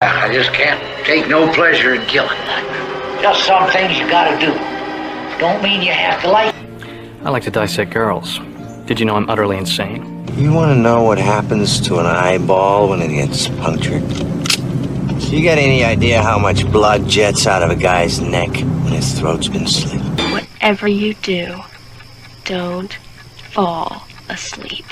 I just can't take no pleasure in killing. Just some things you gotta do. Don't mean you have to like. I like to dissect girls. Did you know I'm utterly insane? You want to know what happens to an eyeball when it gets punctured? You got any idea how much blood jets out of a guy's neck when his throat's been slit? Whatever you do, don't fall asleep.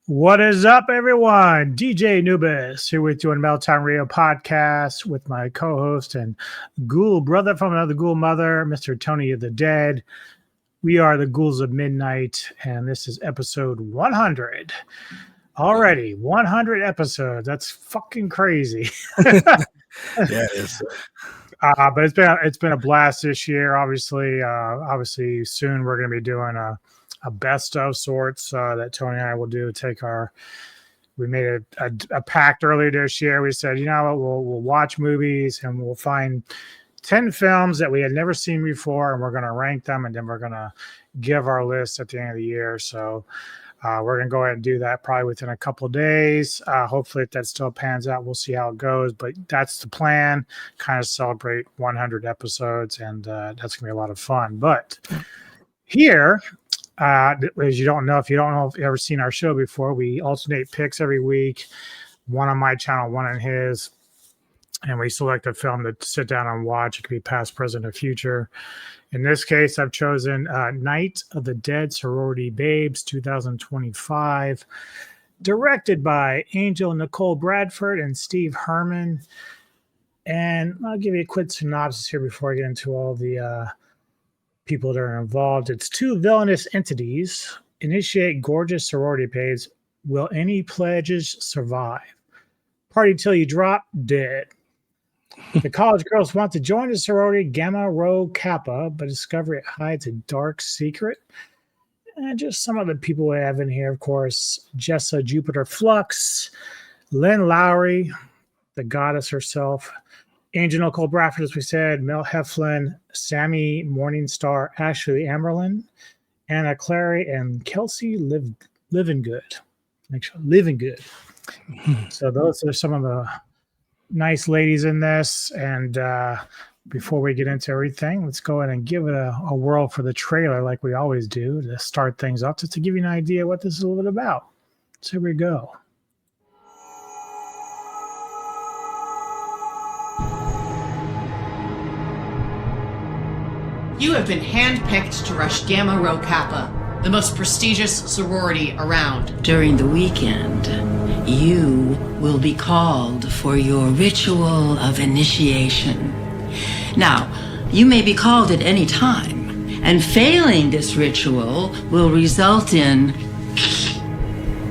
What is up, everyone? DJ Nubis here with you on Meltdown Radio Podcast with my co-host and ghoul brother from another ghoul mother, Mr. Tony of the Dead. We are the Ghouls of Midnight, and this is episode 100. Already 100 episodes. That's fucking crazy. Yeah, it is. But it's been a blast this year. Obviously, soon we're going to be doing a best of sorts that Tony and I will do. We made a pact earlier this year. We said, you know what, we'll watch movies and we'll find 10 films that we had never seen before, and we're going to rank them, and then we're going to give our list at the end of the year. So We're going to go ahead and do that probably within a couple of days. Hopefully, if that still pans out, we'll see how it goes. But that's the plan, kind of celebrate 100 episodes, and that's going to be a lot of fun. But here, as you don't know, if you've ever seen our show before, we alternate picks every week, one on my channel, one on his. And we select a film to sit down and watch. It could be past, present, or future. In this case, I've chosen Night of the Dead Sorority Babes, 2025, directed by Angel Nicole Bradford and Steve Herman. And I'll give you a quick synopsis here before I get into all the people that are involved. It's two villainous entities initiate gorgeous sorority babes. Will any pledges survive? Party till you drop dead. The college girls want to join the sorority Gamma Rho Kappa, but discover it hides a dark secret. And just some of the people we have in here, of course, Jessa Jupiter Flux, Lynn Lowery, the goddess herself, Angel Nicole Bradford, as we said, Mel Heflin, Sammy Morningstar, Ashleigh Amberlynn, Anna Clary, and Kelsey Living Good. Make sure Living Good. So those are some of the nice ladies in this. And before we get into everything, let's go ahead and give it a whirl for the trailer like we always do to start things up, just to give you an idea what this is a little bit about. So here we go. You have been handpicked to rush Gamma Rho Kappa, the most prestigious sorority around. During the weekend, you will be called for your ritual of initiation. Now, you may be called at any time, and failing this ritual will result in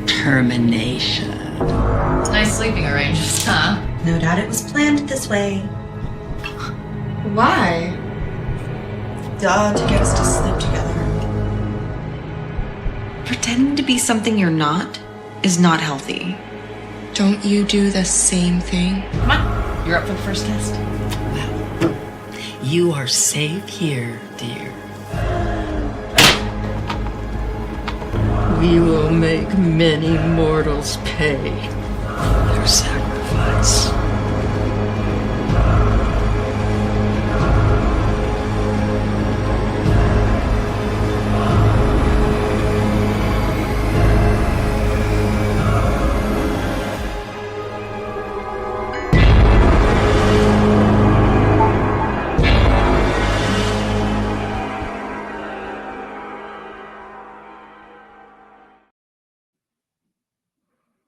termination. Nice sleeping arrangements, huh? No doubt it was planned this way. Why? Duh, to get us to sleep together. Pretending to be something you're not is not healthy. Don't you do the same thing? Come on, you're up for the first test. Well, you are safe here, dear. We will make many mortals pay their sacrifice.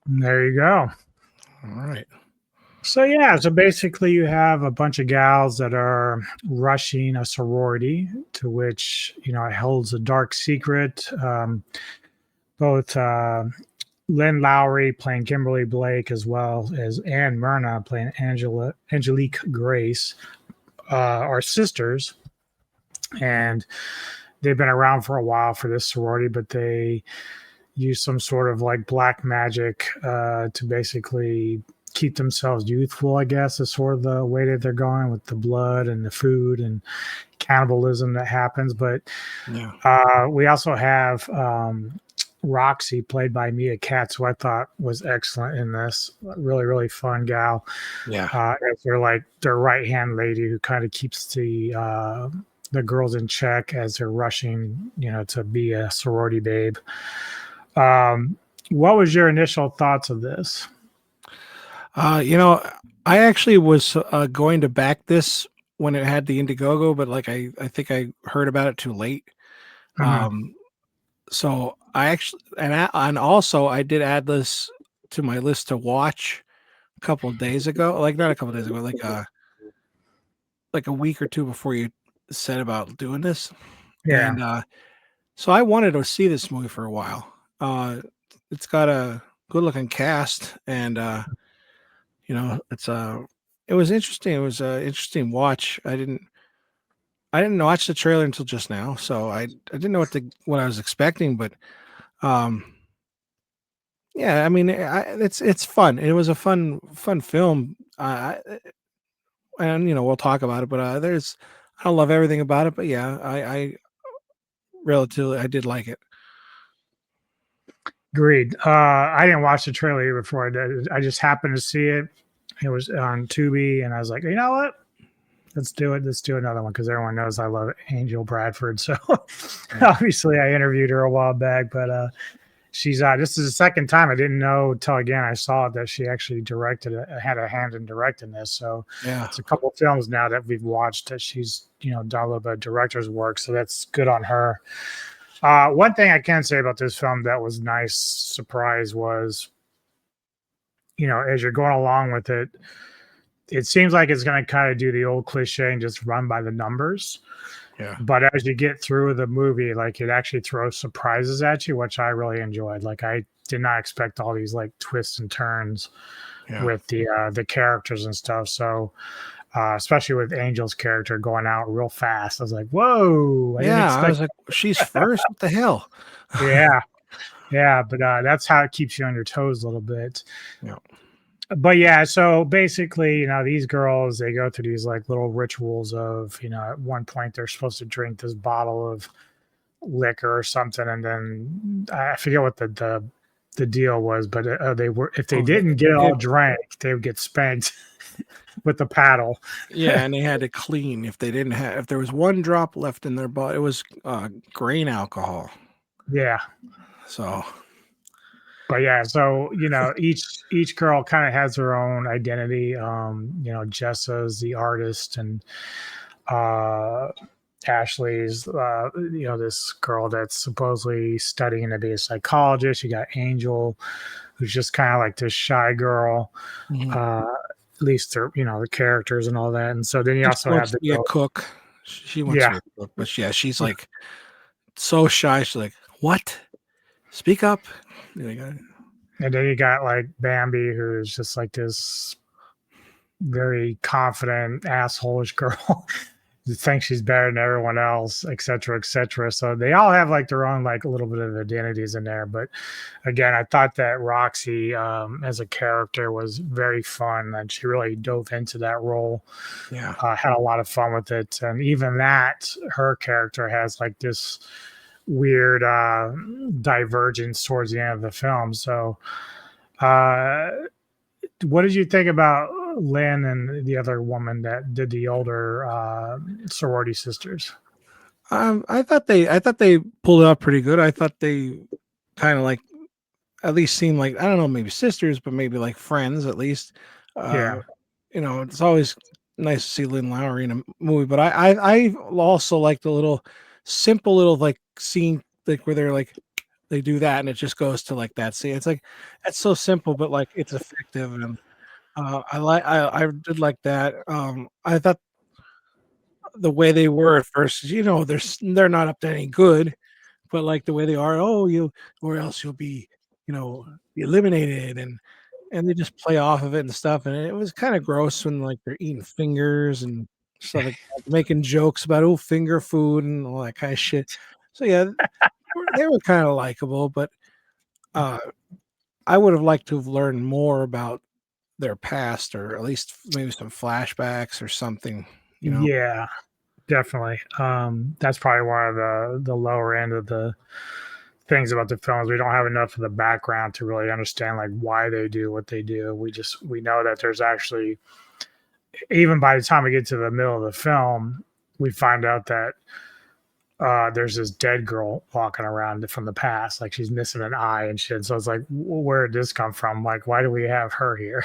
There you go. All right. So basically you have a bunch of gals that are rushing a sorority to which, it holds a dark secret. Both Lynn Lowery playing Kimberly Blake, as well as Anne Myrna playing Angelique Grace, are sisters. And they've been around for a while for this sorority, but they use some sort of like black magic to basically keep themselves youthful, I guess, is sort of the way that they're going with the blood and the food and cannibalism that happens. But we also have Roxy, played by Mia Katz, who I thought was excellent in this. Really, really fun gal. Yeah. They're like their right-hand lady who kind of keeps the girls in check as they're rushing, to be a sorority babe. What was your initial thoughts of this? I actually was going to back this when it had the Indiegogo, but I think I heard about it too late. So I actually, and also I did add this to my list to watch a couple of days ago, not a couple of days ago, like a week or two before you said about doing this. Yeah. And so I wanted to see this movie for a while. It's got a good looking cast, and it was interesting. It was an interesting watch. I didn't watch the trailer until just now, so I didn't know what I was expecting, but yeah, I mean, it's fun. It was a fun film. And we'll talk about it, but I don't love everything about it, but yeah, I relatively I did like it. Agreed. I didn't watch the trailer before. I just happened to see it. It was on Tubi, and I was like, you know what? Let's do it. Let's do another one because everyone knows I love Angel Bradford. So obviously, I interviewed her a while back, but she's this is the second time. I didn't know till again I saw it that she actually had a hand in directing this. So Yeah, it's a couple of films now that we've watched that she's done a little bit of director's work. So that's good on her. One thing I can say about this film that was nice surprise was, as you're going along with it, it seems like it's going to kind of do the old cliche and just run by the numbers. yeah. But as you get through the movie, like it actually throws surprises at you, which I really enjoyed. Like I did not expect all these like twists and turns with the characters and stuff. So especially with Angel's character going out real fast, I was like, "Whoa!" I was like, "She's first? What the hell?" yeah. But that's how it keeps you on your toes a little bit. Yeah. But yeah, so basically, these girls, they go through these like little rituals of, at one point they're supposed to drink this bottle of liquor or something, and then I forget what the deal was, but if they didn't get it all drank, they would get spanked with the paddle. Yeah, and they had to clean if there was one drop left in their body. It was grain alcohol. Yeah. So. But yeah, so each girl kind of has her own identity. Jessa's the artist, and Ashleigh's this girl that's supposedly studying to be a psychologist. You got Angel, who's just kind of like this shy girl. At least they're the characters and all that. And so then you also have the girl, cook. She wants to be a cook, but she's like so shy. She's like, "What? Speak up." And then you got like Bambi, who's just like this very confident, assholeish girl who thinks she's better than everyone else, et cetera, et cetera. So they all have like their own like a little bit of identities in there. But again, I thought that Roxy as a character was very fun, and she really dove into that role. Yeah, had a lot of fun with it, and even that her character has like this weird divergence towards the end of the film. So what did you think about Lynn and the other woman that did the older sorority sisters? I thought they pulled it off pretty good. I thought they kind of like at least seemed like, I don't know, maybe sisters, but maybe like friends at least. It's always nice to see Lynn Lowery in a movie, but I also like the little simple little like scene like where they're like they do that and it just goes to like that scene. It's like that's so simple, but like it's effective, and I did like that. I thought the way they were at first, they're not up to any good, but like the way they are, or else you'll be eliminated, and they just play off of it and stuff, and it was kind of gross when like they're eating fingers and stuff like that, making jokes about finger food and all that kind of shit. So yeah, they were kind of likable, but I would have liked to have learned more about their past, or at least maybe some flashbacks or something. Yeah, definitely. That's probably one of the lower end of the things about the films. We don't have enough of the background to really understand like why they do what they do. We know that there's actually, even by the time we get to the middle of the film, we find out that there's this dead girl walking around from the past, like she's missing an eye and shit. So it's like, where did this come from? Like, why do we have her here?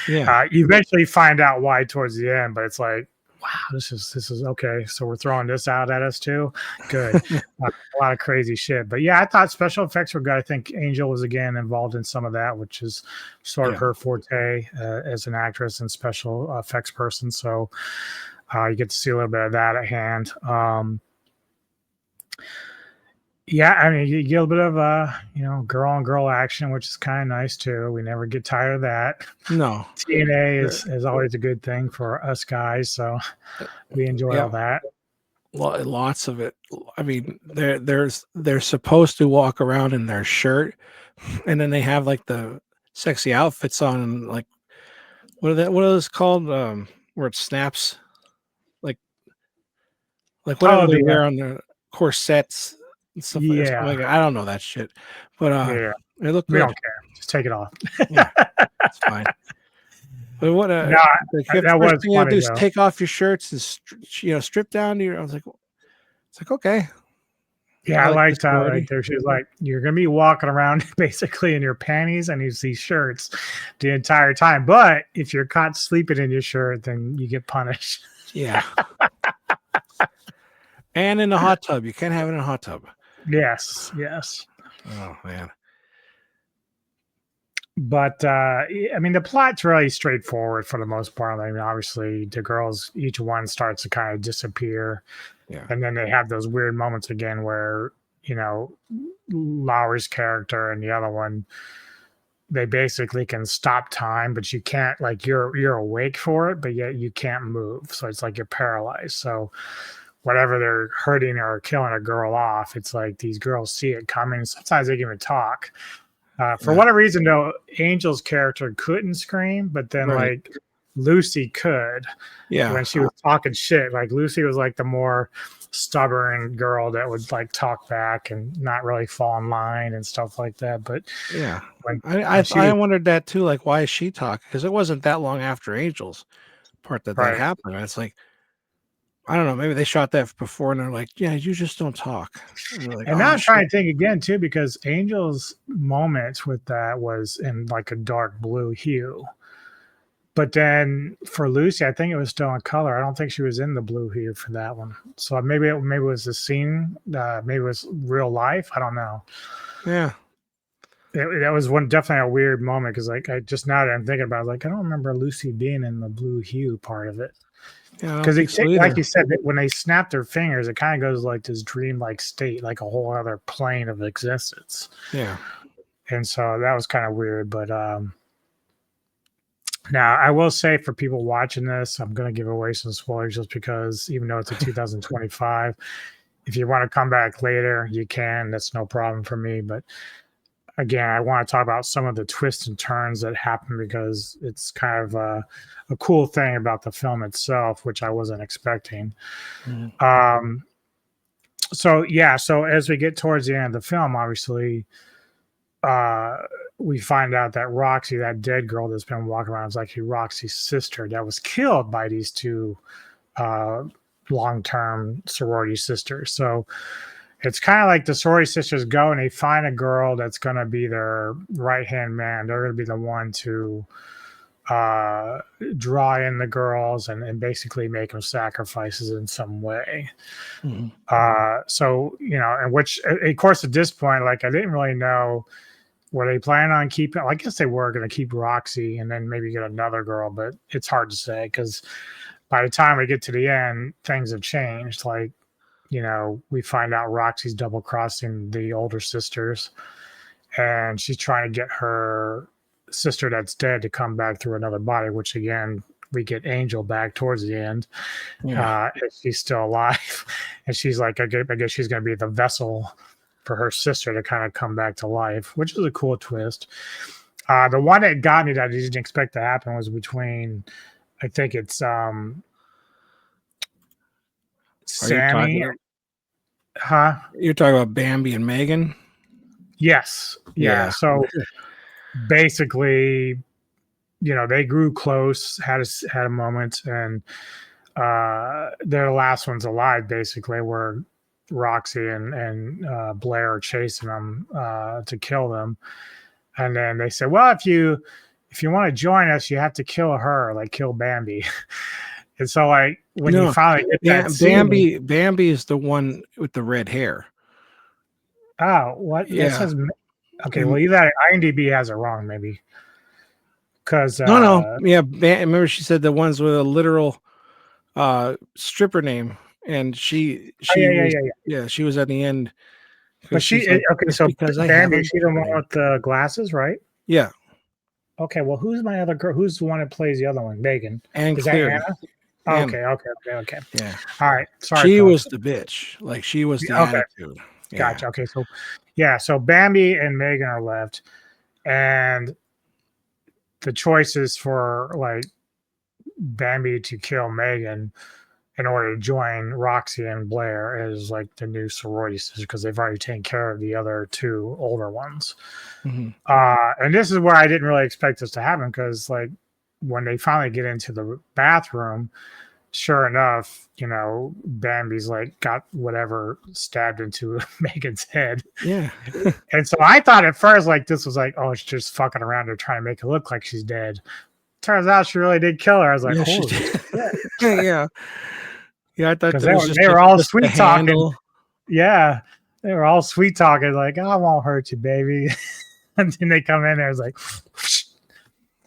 Yeah. You eventually find out why towards the end, but it's like, wow, this is okay. So we're throwing this out at us too. Good. A lot of crazy shit. But yeah, I thought special effects were good. I think Angel was again involved in some of that, which is sort of her forte as an actress and special effects person. So you get to see a little bit of that at hand. Yeah, I mean, you get a bit of girl on girl action, which is kind of nice too. We never get tired of that. No, TNA is always a good thing for us guys, so we enjoy all that. Lots of it. I mean, they're supposed to walk around in their shirt, and then they have like the sexy outfits on, and like what are those called? Where it snaps, like whatever they wear on their corsets. and stuff like that. Like, I don't know that shit, but yeah, it looked we good. don't care. Just take it off. Yeah, it's fine. But what No, the that first was thing you have to funny do is though. take off your shirts and strip down to your. I was like, it's like okay. Yeah, I like liked this how already. like there she was like, you're gonna be walking around basically in your panties and you see shirts the entire time. But if you're caught sleeping in your shirt, then you get punished. Yeah. And in the hot tub. You can't have it in a hot tub. Yes. Oh man. But I mean, the plot's really straightforward for the most part. I mean, obviously, the girls, each one starts to kind of disappear, and then they have those weird moments again where Lowery's character and the other one, they basically can stop time, but you can't. Like you're awake for it, but yet you can't move. So it's like you're paralyzed. So whatever they're hurting or killing a girl off, it's like these girls see it coming. Sometimes they can even talk. For whatever reason, though, Angel's character couldn't scream, but then like Lucy could. Yeah. When she was talking shit, like Lucy was like the more stubborn girl that would like talk back and not really fall in line and stuff like that. But yeah, when I wondered that too. Like, why is she talking? Because it wasn't that long after Angel's part that happened. And it's like, I don't know. Maybe they shot that before, and they're like, "Yeah, you just don't talk." And, like, now I'm trying to think again too, because Angel's moments with that was in like a dark blue hue, but then for Lucy, I think it was still in color. I don't think she was in the blue hue for that one. So maybe it was the scene. Maybe it was real life. I don't know. Yeah. That was definitely a weird moment because like I just now that I'm thinking about it, like I don't remember Lucy being in the blue hue part of it. Yeah, because like you said, when they snap their fingers, it kind of goes like this dream-like state, like a whole other plane of existence. Yeah, and so that was kind of weird. But now I will say for people watching this, I'm going to give away some spoilers just because even though it's a 2025, if you want to come back later, you can. That's no problem for me. But again, I want to talk about some of the twists and turns that happen because it's kind of a cool thing about the film itself, which I wasn't expecting. Mm-hmm. So as we get towards the end of the film, obviously, we find out that Roxy, that dead girl that's been walking around, is actually Roxy's sister that was killed by these two long-term sorority sisters. So it's kind of like the sorority sisters go and they find a girl that's going to be their right-hand man. They're going to be the one to draw in the girls and basically make them sacrifices in some way. Mm-hmm. So, and which, of course, at this point, like, I didn't really know, were they planning on keeping, I guess they were going to keep Roxy and then maybe get another girl, but it's hard to say because by the time we get to the end, things have changed. Like, we find out Roxy's double crossing the older sisters and she's trying to get her sister that's dead to come back through another body, which again, we get Angel back towards the end. Yeah. She's still alive. And she's like, I guess she's going to be the vessel for her sister to kind of come back to life, which is a cool twist. The one that got me that I didn't expect to happen was between, I think it's Sammy. You're talking about Bambi and Megan? Yes. Yeah. So basically, they grew close, had a moment, and they're the last ones alive, basically, where Roxy and Blair are chasing them to kill them. And then they said, well, if you want to join us, you have to kill her, like kill Bambi. And so, like, when you finally get that scene, Bambi is the one with the red hair. Oh, what? Yeah. That says, okay, well, either IMDb has it wrong, maybe. Because no, yeah. Remember, she said the ones with a literal stripper name, and she she was at the end. But so Bambi, she's the one with the glasses, right? Yeah. Okay, well, who's my other girl? Who's the one that plays the other one? Megan. And is Clary. that Anna? Okay. Yeah. All right. Sorry. She was the bitch. Like, she was the attitude. Yeah. Gotcha. Okay. So Bambi and Megan are left, and the choices for like Bambi to kill Megan in order to join Roxy and Blair as like the new sorority sisters because they've already taken care of the other two older ones. Mhm. And this is where I didn't really expect this to happen because like when they finally get into the bathroom, sure enough, you know, Bambi's like got whatever stabbed into Megan's head. Yeah. And so I thought at first like this was like, oh, it's just fucking around her trying to make it look like she's dead. Turns out she really did kill her. I was like, Yeah, holy shit. yeah. Yeah, I thought Because that they were all just sweet a talking. handle. Yeah. They were all sweet talking, like, I won't hurt you, baby. And then they come in there, it's like,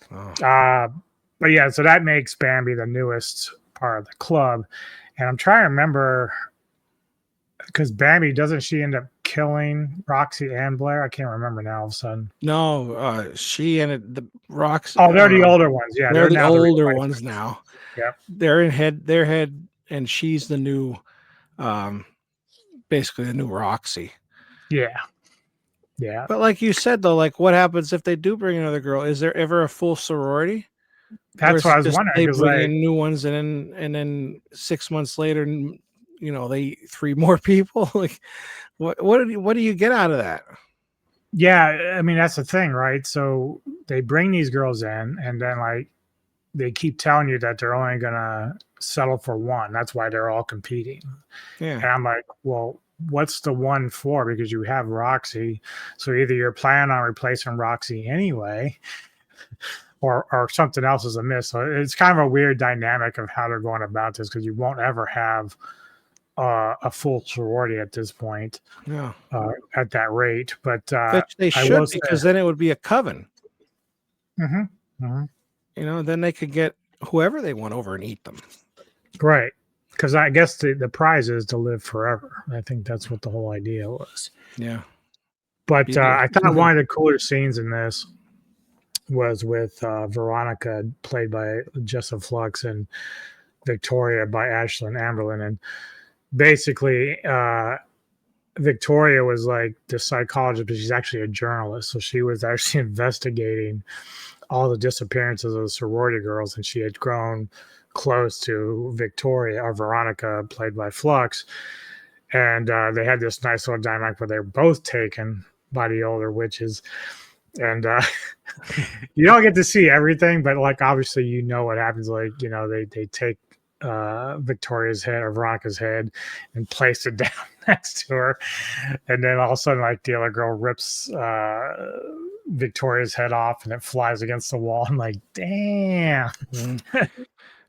but yeah, so that makes Bambi the newest part of the club. And I'm trying to remember because Bambi, doesn't she end up killing Roxy and Blair? I can't remember now all of a sudden. No, she and the Rocks. Oh, they're the older ones. Yeah, they're the now older ones now. Yep. They're in head, their head, and she's the new, basically the new Roxy. Yeah. Yeah. But like you said, though, like what happens if they do bring another girl? Is there ever a full sorority? That's what I was wondering. They bring like, in new ones, and then 6 months later, you know, they 3 more people. Like, what do you get out of that? Yeah, I mean that's the thing, right? So they bring these girls in, and then like they keep telling you that they're only gonna settle for one. That's why they're all competing. Yeah, and I'm like, well, what's the one for? Because you have Roxy, so either you're planning on replacing Roxy anyway, or something else is amiss. So it's kind of a weird dynamic of how they're going about this because you won't ever have a full sorority at this point. Yeah, at that rate. But they should, because then it would be a coven. Mm-hmm. Mm-hmm. You know, then they could get whoever they want over and eat them. Right. Because I guess the prize is to live forever. I think that's what the whole idea was. Yeah. But I thought one of the cooler scenes in this was with Veronica, played by Jessa Flux, and Victoria by Ashleigh Amberlynn. And basically, Victoria was like the psychologist, but she's actually a journalist. So she was actually investigating all the disappearances of the sorority girls, and she had grown close to Victoria, or Veronica, played by Flux. And they had this nice little dynamic where they were both taken by the older witches. And you don't get to see everything, but like obviously you know what happens. Like, you know, they take Victoria's head or Veronica's head and place it down next to her, and then all of a sudden like the other girl rips Victoria's head off and it flies against the wall. I'm like, damn.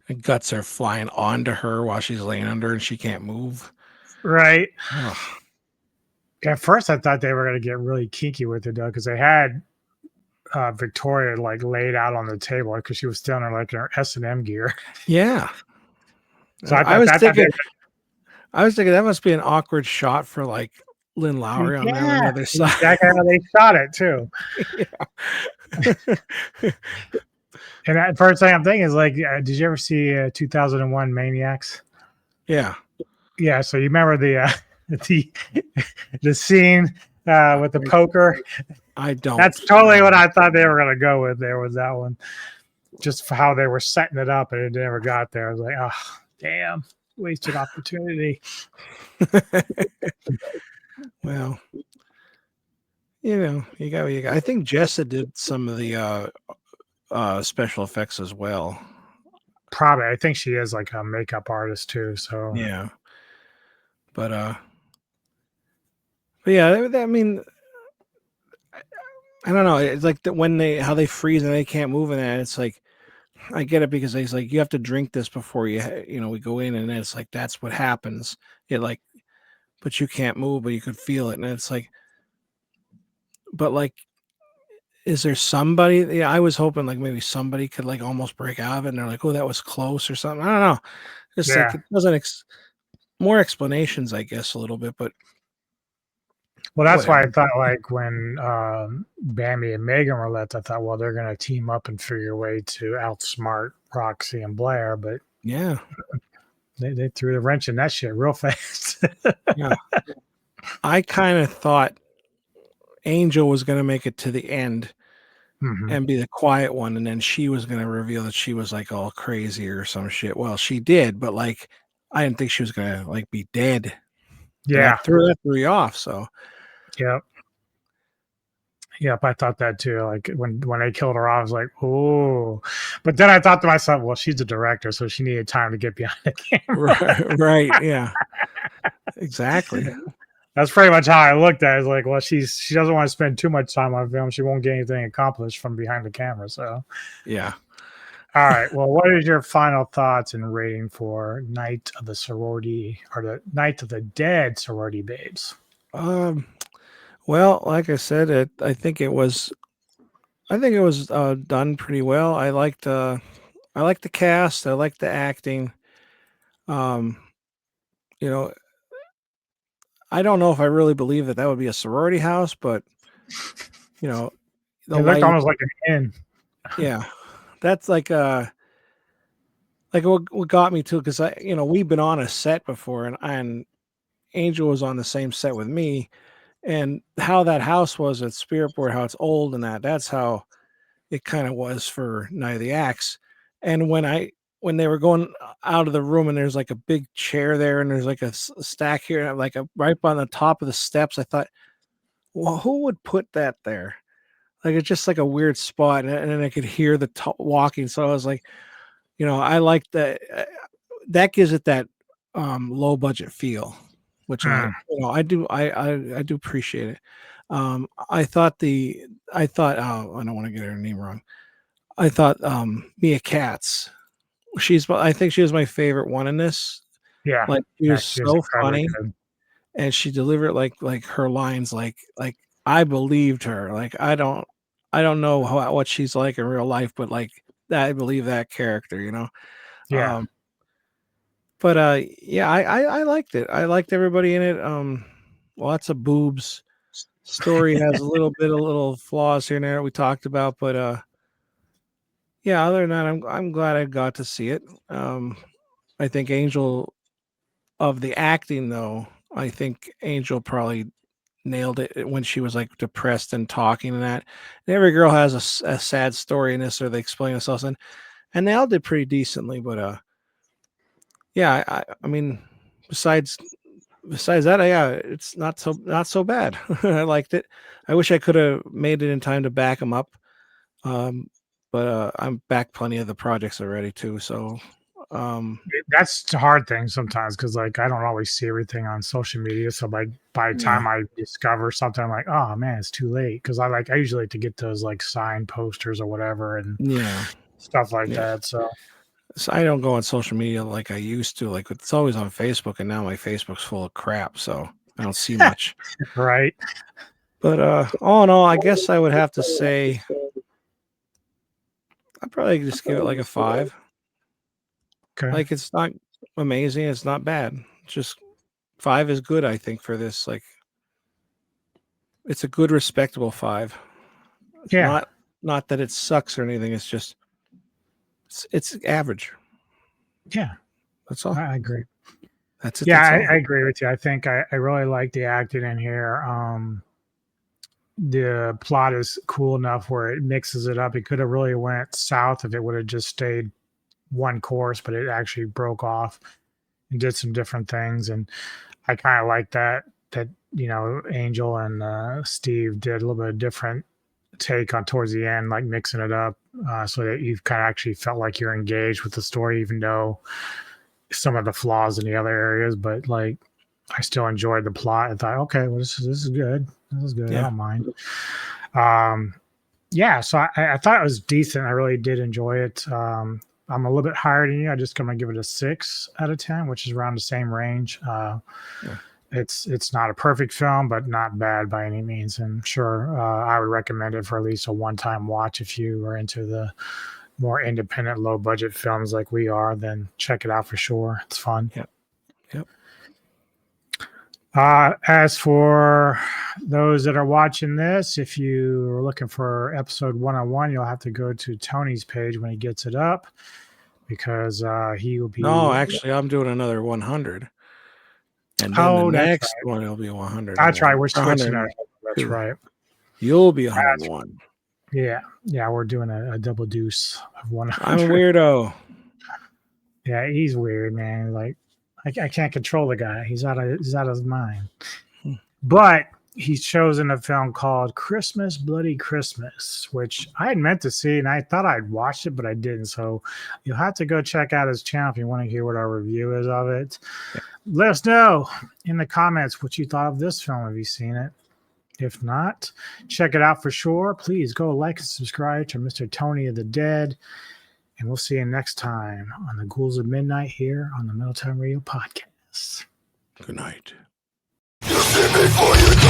And guts are flying onto her while she's laying under and she can't move. Right. At first I thought they were going to get really kinky with it though, because they had Victoria like laid out on the table because she was still in her S&M gear. Yeah. So I was thinking that must be an awkward shot for like Lynn Lowery on the other side. Exactly how they shot it too. And the first thing I'm thinking is like, did you ever see 2001 Maniacs? Yeah. Yeah. So you remember the scene with the poker? I don't. That's totally what I thought they were going to go with. There was that one, just for how they were setting it up, and it never got there. I was like, oh, damn, wasted opportunity. Well, you know, you got. I think Jessa did some of the special effects as well. Probably, I think she is like a makeup artist too. So yeah, but yeah, I mean, I don't know. It's like how they freeze and they can't move in that. It's like, I get it, because he's like, you have to drink this before we go in, and it's like that's what happens. But you can't move, but you could feel it, and it's like, but like, is there somebody? Yeah, I was hoping like maybe somebody could like almost break out of it, and they're like, oh, that was close or something. I don't know. It's like it doesn't more explanations, I guess, a little bit, but. Well, that's why I thought like when Bambi and Megan were left, I thought, well, they're going to team up and figure a way to outsmart Roxy and Blair. But yeah, they threw the wrench in that shit real fast. Yeah, I kind of thought Angel was going to make it to the end and be the quiet one, and then she was going to reveal that she was like all crazy or some shit. Well, she did, but like I didn't think she was gonna like be dead. Yeah. That threw you off. So Yep. Yep, I thought that too. Like when they killed her off, I was like, oh. But then I thought to myself, well, she's a director, so she needed time to get behind the camera. right, yeah. Exactly. That's pretty much how I looked at it. It's like, well, she doesn't want to spend too much time on film. She won't get anything accomplished from behind the camera. So yeah. All right. Well, what is your final thoughts and rating for Night of the Sorority or the Night of the Dead Sorority Babes? Well, like I said, I think it was done pretty well. I liked the cast. I liked the acting. You know, I don't know if I really believe that would be a sorority house, but you know, It looked almost like an inn. Yeah, that's like what got me to, because we've been on a set before, and Angel was on the same set with me, and how that house was at Spirit Board, how it's old, and that's how it kind of was for Night of the Axe. And when they were going out of the room, and there's like a big chair there, and there's like a stack here, like right on the top of the steps, I thought, well, who would put that there? Like, it's just like a weird spot, and then I could hear the walking. So I was like, I like that. That gives it that low budget feel, which I do appreciate it. I thought I don't want to get her name wrong. I thought Mia Katz. I think she was my favorite one in this. Yeah, like she was so funny, good. And she delivered like her lines like I believed her. Like I don't know what she's like in real life, but like I believe that character, Yeah. But yeah, I liked it. I liked everybody in it. Lots of boobs. Story has a little flaws here and there we talked about, but yeah, other than that, I'm glad I got to see it. I think Angel, of the acting though, I think Angel probably nailed it when she was like depressed and talking and that. And every girl has a sad story in this, or they explain themselves, and they all did pretty decently. But yeah, I mean, besides that, yeah, it's not so bad. I liked it. I wish I could have made it in time to back them up. But I'm back plenty of the projects already too. So that's the hard thing sometimes, because like I don't always see everything on social media. So by the time I discover something, I'm like, oh man, it's too late. Because I usually like to get those like signed posters or whatever and stuff like that. So I don't go on social media like I used to. Like it's always on Facebook, and now my Facebook's full of crap, so I don't see much. Right. But all in all, I guess I would have to say I'd probably just give it like a 5. Okay. Like it's not amazing, it's not bad. Just 5 is good, I think, for this. Like it's a good, respectable 5. Yeah. Not that it sucks or anything. It's just it's average. Yeah. That's all. I agree. That's it. Yeah, that's I agree with you. I think I really like the acting in here. The plot is cool enough where it mixes it up. It could have really went south if it would have just stayed one course, but it actually broke off and did some different things. And I kind of like that Angel and Steve did a little bit of different take on towards the end, like mixing it up so that you've kind of actually felt like you're engaged with the story, even though some of the flaws in the other areas. But like I still enjoyed the plot. I thought, okay, well this is good. This is good. Yeah. I don't mind. Yeah, so I thought it was decent. I really did enjoy it. I'm a little bit higher than you. I just gonna give it a 6 out of 10, which is around the same range. It's not a perfect film, but not bad by any means. And sure, I would recommend it for at least a one-time watch. If you are into the more independent, low-budget films like we are, then check it out for sure. It's fun. Yep. As for those that are watching this, if you are looking for episode 101, you'll have to go to Tony's page when he gets it up, because he will be. No, actually, I'm doing another 100. And then the next one will be 100. That's right. We're switching our. That's right. You'll be 101. Yeah. We're doing a double deuce of 100. I'm a weirdo. Yeah, he's weird, man. Like I can't control the guy. He's out of his mind. But he's chosen a film called Christmas, Bloody Christmas, which I had meant to see, and I thought I'd watched it, but I didn't. So you'll have to go check out his channel if you want to hear what our review is of it. Yeah. Let us know in the comments what you thought of this film. Have you seen it? If not, check it out for sure. Please go like and subscribe to Mr. Tony of the Dead. And we'll see you next time on the Ghouls of Midnight here on the Middletown Radio Podcast. Good night. You see me for you.